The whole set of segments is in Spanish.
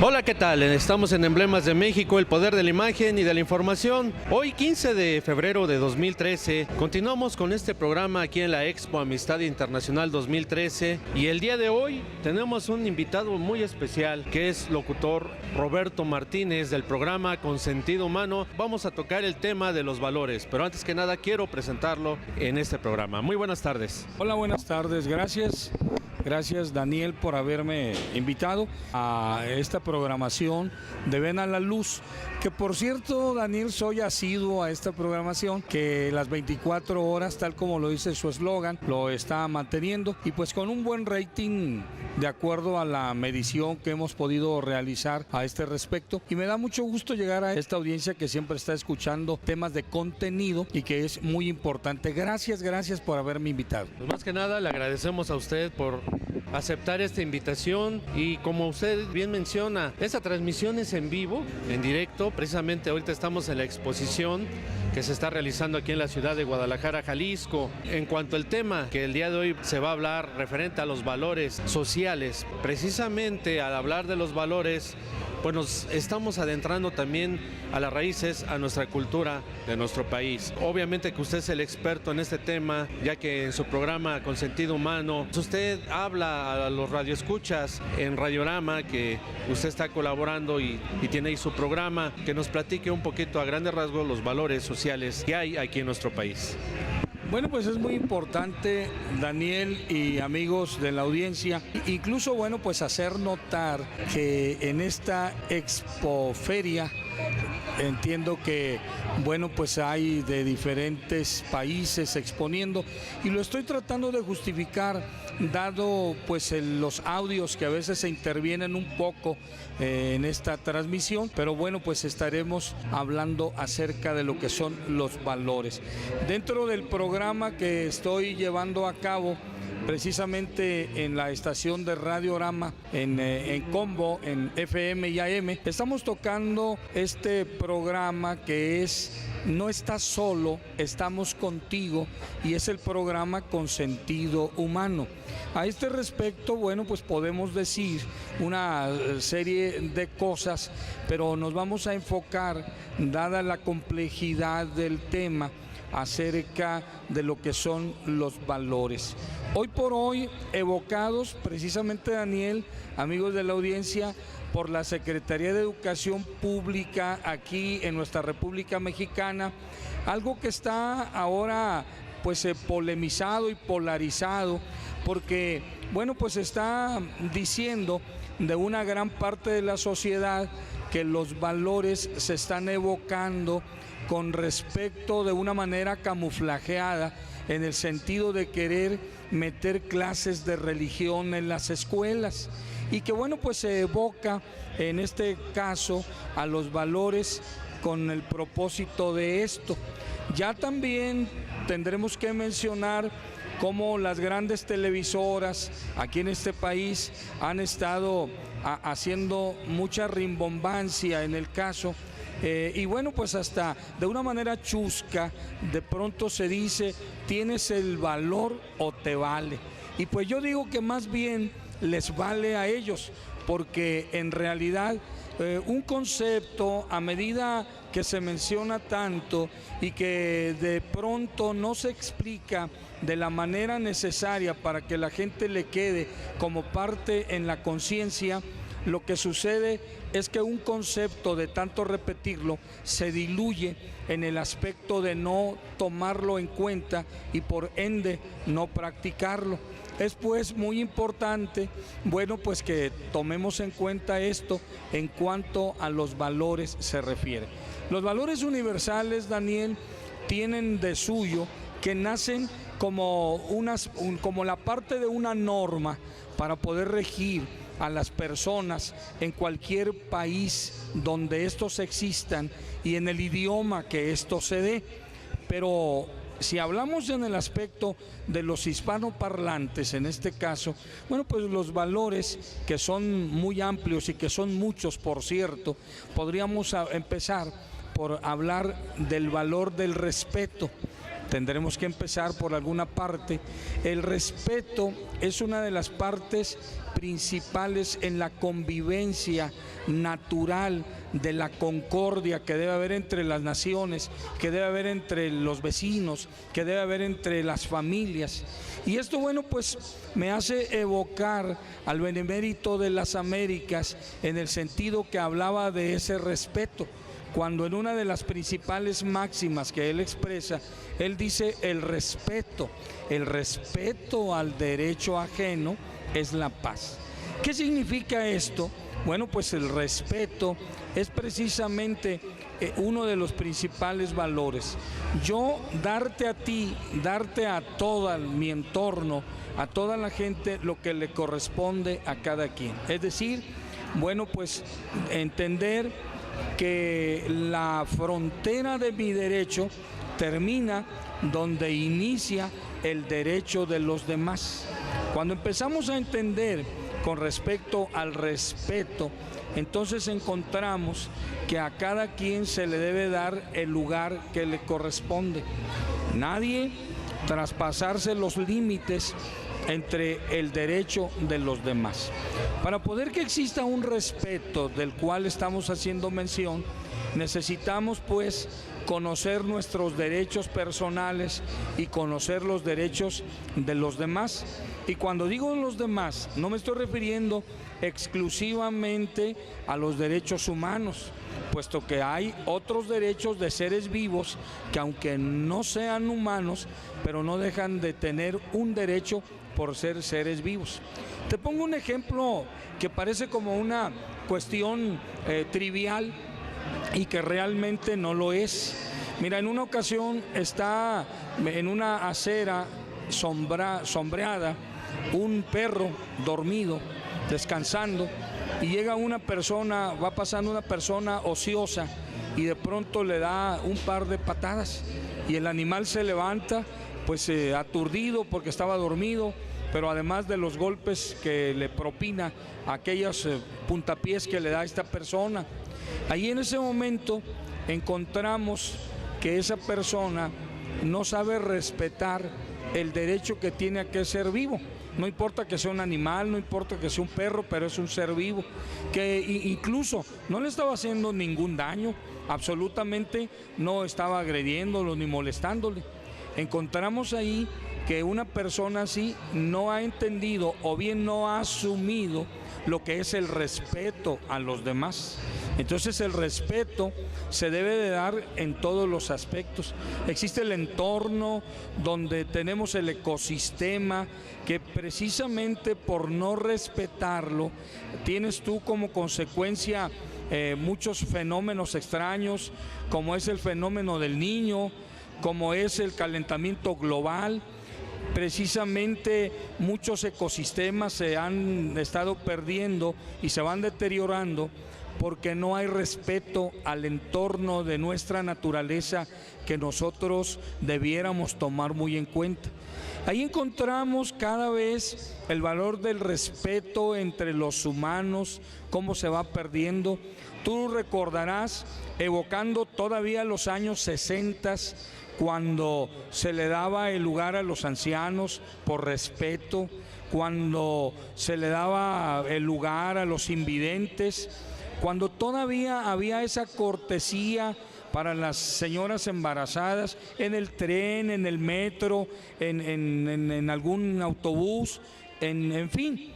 Hola, ¿qué tal? Estamos en Emblemas de México, el poder de la imagen y de la información. Hoy, 15 de febrero de 2013, continuamos con este programa aquí en la Expo Amistad Internacional 2013 y el día de hoy tenemos un invitado muy especial que es locutor Roberto Martínez del programa Con Sentido Humano. Vamos a tocar el tema de los valores, pero antes que nada quiero presentarlo en este programa. Muy buenas tardes. Hola, buenas tardes, gracias. Gracias, Daniel, por haberme invitado a esta programación de Ven a la Luz, que por cierto, Daniel, soy asiduo a esta programación, que las 24 horas, tal como lo dice su eslogan, lo está manteniendo y pues con un buen rating de acuerdo a la medición que hemos podido realizar a este respecto. Y me da mucho gusto llegar a esta audiencia que siempre está escuchando temas de contenido y que es muy importante. Gracias por haberme invitado. Pues más que nada le agradecemos a usted por aceptar esta invitación y como usted bien menciona, esta transmisión es en vivo, en directo. Precisamente ahorita estamos en la exposición que se está realizando aquí en la ciudad de Guadalajara, Jalisco. En cuanto al tema que el día de hoy se va a hablar referente a los valores sociales, precisamente al hablar de los valores, pues nos estamos adentrando también a las raíces, a nuestra cultura de nuestro país. Obviamente que usted es el experto en este tema, ya que en su programa Con Sentido Humano, usted habla a los radioescuchas en Radiorama, que usted está colaborando y tiene ahí su programa, que nos platique un poquito a grandes rasgos los valores sociales que hay aquí en nuestro país. Bueno, pues es muy importante, Daniel y amigos de la audiencia, incluso, bueno, pues hacer notar que en esta expoferia entiendo que, bueno, pues hay de diferentes países exponiendo y lo estoy tratando de justificar dado pues los audios que a veces se intervienen un poco en esta transmisión, pero bueno, pues estaremos hablando acerca de lo que son los valores. Dentro del programa que estoy llevando a cabo, precisamente en la estación de Radiorama, en combo, en FM y AM, estamos tocando este programa que es No estás solo, estamos contigo, y es el programa Con Sentido Humano. A este respecto, bueno, pues podemos decir una serie de cosas, pero nos vamos a enfocar, dada la complejidad del tema, acerca de lo que son los valores. Hoy por hoy, evocados precisamente, Daniel, amigos de la audiencia, por la Secretaría de Educación Pública aquí en nuestra República Mexicana, algo que está ahora pues polemizado y polarizado, porque bueno, pues está diciendo de una gran parte de la sociedad que los valores se están evocando con respecto de una manera camuflajeada, en el sentido de querer meter clases de religión en las escuelas, y que bueno, pues se evoca en este caso a los valores con el propósito de esto. Ya también tendremos que mencionar cómo las grandes televisoras aquí en este país han estado haciendo mucha rimbombancia en el caso. Y bueno, pues hasta de una manera chusca, de pronto se dice, ¿tienes el valor o te vale? Y pues yo digo que más bien les vale a ellos, porque en realidad un concepto, a medida que se menciona tanto y que de pronto no se explica de la manera necesaria para que la gente le quede como parte en la conciencia, lo que sucede es que un concepto, de tanto repetirlo, se diluye en el aspecto de no tomarlo en cuenta y por ende no practicarlo. Es pues muy importante, bueno, pues que tomemos en cuenta esto en cuanto a los valores se refiere. Los valores universales, Daniel, tienen de suyo que nacen como la parte de una norma para poder regir a las personas en cualquier país donde estos existan y en el idioma que esto se dé. Pero si hablamos en el aspecto de los hispanoparlantes, en este caso, bueno, pues los valores, que son muy amplios y que son muchos, por cierto, podríamos empezar por hablar del valor del respeto. tendremos que empezar por alguna parte. El respeto es una de las partes principales en la convivencia natural, de la concordia que debe haber entre las naciones, que debe haber entre los vecinos, que debe haber entre las familias. Y esto, bueno, pues me hace evocar al Benemérito de las Américas en el sentido que hablaba de ese respeto, cuando en una de las principales máximas que él expresa, él dice el respeto al derecho ajeno es la paz. ¿Qué significa esto? Bueno, pues el respeto es precisamente uno de los principales valores. Yo darte a ti, darte a todo mi entorno, a toda la gente lo que le corresponde a cada quien. Es decir, bueno, pues entender que la frontera de mi derecho termina donde inicia el derecho de los demás. Cuando empezamos a entender con respecto al respeto, entonces encontramos que a cada quien se le debe dar el lugar que le corresponde. Nadie traspasarse los límites entre el derecho de los demás. Para poder que exista un respeto del cual estamos haciendo mención, necesitamos pues conocer nuestros derechos personales y conocer los derechos de los demás. Y cuando digo los demás, no me estoy refiriendo exclusivamente a los derechos humanos, puesto que hay otros derechos de seres vivos que, aunque no sean humanos, pero no dejan de tener un derecho por ser seres vivos. Te pongo un ejemplo que parece como una cuestión trivial y que realmente no lo es. Mira, en una ocasión está en una acera sombreada un perro dormido, descansando, y llega una persona, va pasando una persona ociosa y de pronto le da un par de patadas y el animal se levanta pues aturdido porque estaba dormido, pero además de los golpes que le propina, aquellos puntapiés que le da a esta persona. Ahí en ese momento encontramos que esa persona no sabe respetar el derecho que tiene a que ser vivo. No importa que sea un animal, no importa que sea un perro, pero es un ser vivo, que incluso no le estaba haciendo ningún daño, absolutamente no estaba agrediéndolo ni molestándole. Encontramos ahí que una persona así no ha entendido o bien no ha asumido lo que es el respeto a los demás. Entonces el respeto se debe de dar en todos los aspectos. Existe el entorno donde tenemos el ecosistema que precisamente por no respetarlo tienes tú como consecuencia muchos fenómenos extraños, como es el fenómeno del Niño, como es el calentamiento global. Precisamente muchos ecosistemas se han estado perdiendo y se van deteriorando porque no hay respeto al entorno de nuestra naturaleza que nosotros debiéramos tomar muy en cuenta. Ahí encontramos cada vez el valor del respeto entre los humanos, cómo se va perdiendo. Tú recordarás, evocando todavía los años 60, cuando se le daba el lugar a los ancianos por respeto, cuando se le daba el lugar a los invidentes, cuando todavía había esa cortesía para las señoras embarazadas en el tren, en el metro, en algún autobús, en fin,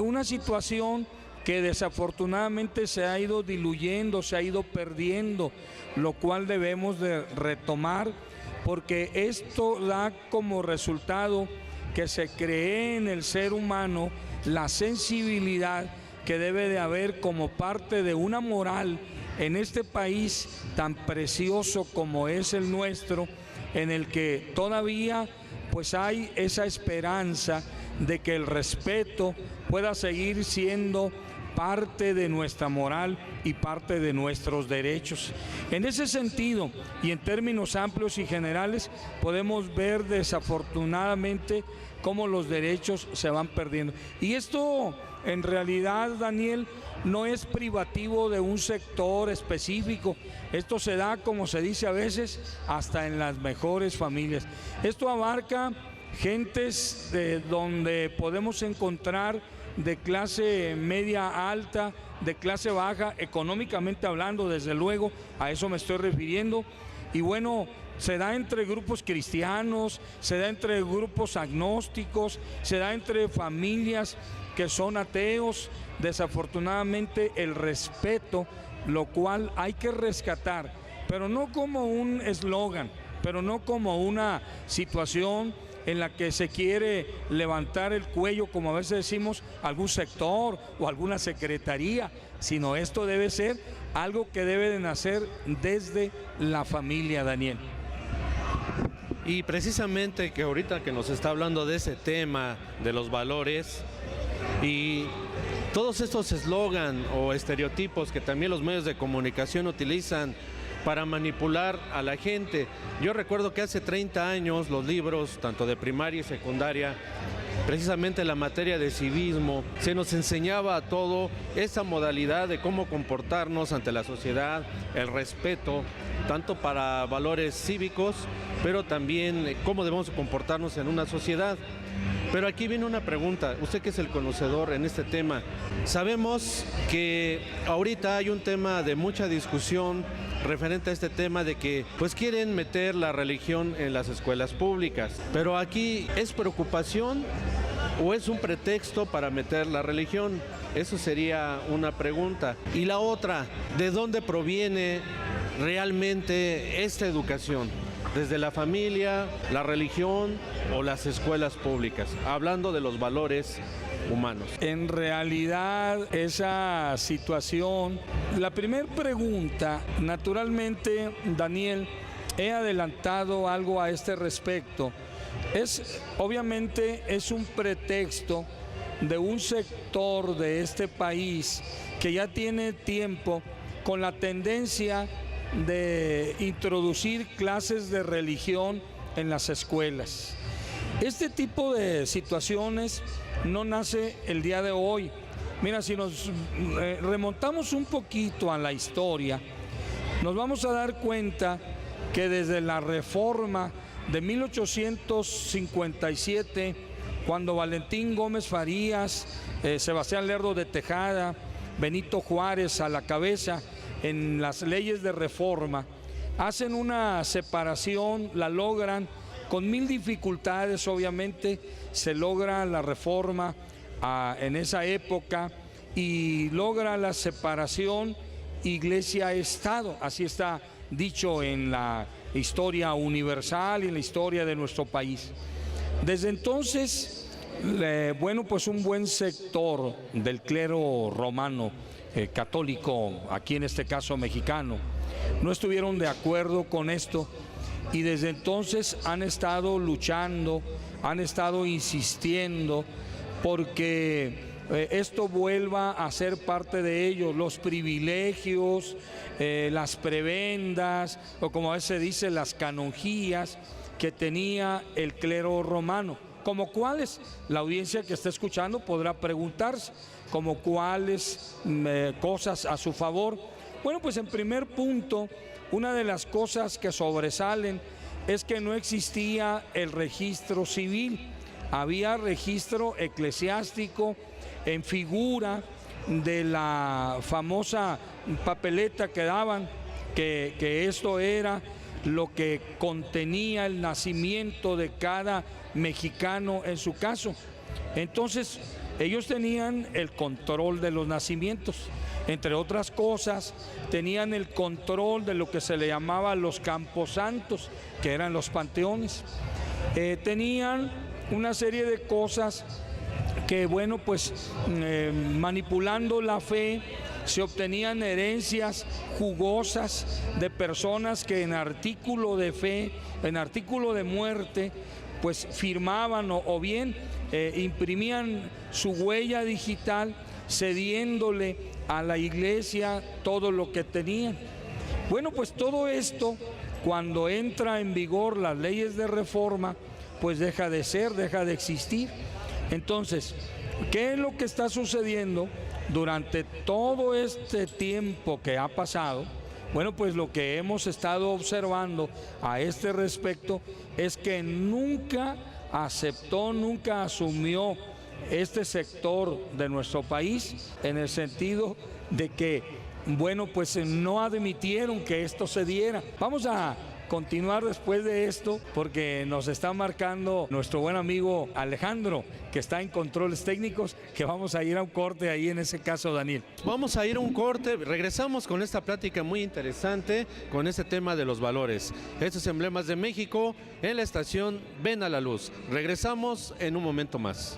una situación que desafortunadamente se ha ido diluyendo, se ha ido perdiendo, lo cual debemos de retomar, porque esto da como resultado que se cree en el ser humano la sensibilidad que debe de haber como parte de una moral en este país tan precioso como es el nuestro, en el que todavía pues hay esa esperanza de que el respeto pueda seguir siendo parte de nuestra moral y parte de nuestros derechos. En ese sentido, y en términos amplios y generales, podemos ver desafortunadamente cómo los derechos se van perdiendo. Y esto, en realidad, Daniel, no es privativo de un sector específico. Esto se da, como se dice a veces, hasta en las mejores familias. Esto abarca gentes de donde podemos encontrar de clase media alta, de clase baja, económicamente hablando, desde luego, a eso me estoy refiriendo. Y bueno, se da entre grupos cristianos, se da entre grupos agnósticos, se da entre familias que son ateos. Desafortunadamente el respeto, lo cual hay que rescatar, pero no como un eslogan, pero no como una situación en la que se quiere levantar el cuello, como a veces decimos, algún sector o alguna secretaría, sino esto debe ser algo que debe de nacer desde la familia, Daniel. Y precisamente que ahorita que nos está hablando de ese tema, de los valores y todos estos eslogan o estereotipos que también los medios de comunicación utilizan para manipular a la gente. Yo recuerdo que hace 30 años los libros, tanto de primaria y secundaria, precisamente la materia de civismo, se nos enseñaba a todo esa modalidad de cómo comportarnos ante la sociedad, el respeto, tanto para valores cívicos, pero también cómo debemos comportarnos en una sociedad. Pero aquí viene una pregunta, usted que es el conocedor en este tema. Sabemos que ahorita hay un tema de mucha discusión referente a este tema de que pues quieren meter la religión en las escuelas públicas. Pero aquí ¿es preocupación o es un pretexto para meter la religión? Eso sería una pregunta. Y la otra, ¿de dónde proviene realmente esta educación? ¿Desde la familia, la religión o las escuelas públicas? Hablando de los valores humanos. En realidad, esa situación, la primera pregunta, naturalmente, Daniel, he adelantado algo a este respecto. Obviamente es un pretexto de un sector de este país que ya tiene tiempo con la tendencia de introducir clases de religión en las escuelas. Este tipo de situaciones no nace el día de hoy. Mira, si nos remontamos un poquito a la historia, nos vamos a dar cuenta que desde la Reforma de 1857, cuando Valentín Gómez Farías, Sebastián Lerdo de Tejada, Benito Juárez a la cabeza, en las leyes de reforma, hacen una separación, la logran con mil dificultades, obviamente, se logra la reforma en esa época y logra la separación Iglesia-Estado, así está dicho en la historia universal y en la historia de nuestro país. Desde entonces, bueno, pues un buen sector del clero romano, católico, aquí en este caso mexicano, no estuvieron de acuerdo con esto y desde entonces han estado luchando, han estado insistiendo porque esto vuelva a ser parte de ellos, los privilegios, las prebendas o como a veces se dice las canonjías que tenía el clero romano. Como cuáles, la audiencia que está escuchando podrá preguntarse, como cuáles cosas a su favor. Bueno, pues en primer punto, una de las cosas que sobresalen es que no existía el registro civil, había registro eclesiástico en figura de la famosa papeleta que daban, que esto era lo que contenía el nacimiento de cada mexicano en su caso. Entonces, ellos tenían el control de los nacimientos. Entre otras cosas, tenían el control de lo que se le llamaba los camposantos, que eran los panteones. Tenían una serie de cosas que, bueno, pues manipulando la fe, se obtenían herencias jugosas de personas que en artículo de fe, en artículo de muerte, pues firmaban o bien imprimían su huella digital cediéndole a la iglesia todo lo que tenían. Bueno, pues todo esto, cuando entra en vigor las leyes de reforma, pues deja de ser, deja de existir. Entonces, ¿qué es lo que está sucediendo? durante todo este tiempo que ha pasado, bueno, pues lo que hemos estado observando a este respecto es que nunca aceptó, nunca asumió este sector de nuestro país en el sentido de que, bueno, pues no admitieron que esto se diera. Vamos a continuar después de esto porque nos está marcando nuestro buen amigo Alejandro, que está en controles técnicos, que vamos a ir a un corte ahí en ese caso, Daniel. Vamos a ir a un corte, regresamos con esta plática muy interesante con este tema de los valores. Estos emblemas de México en la estación Ven a la Luz. Regresamos en un momento más.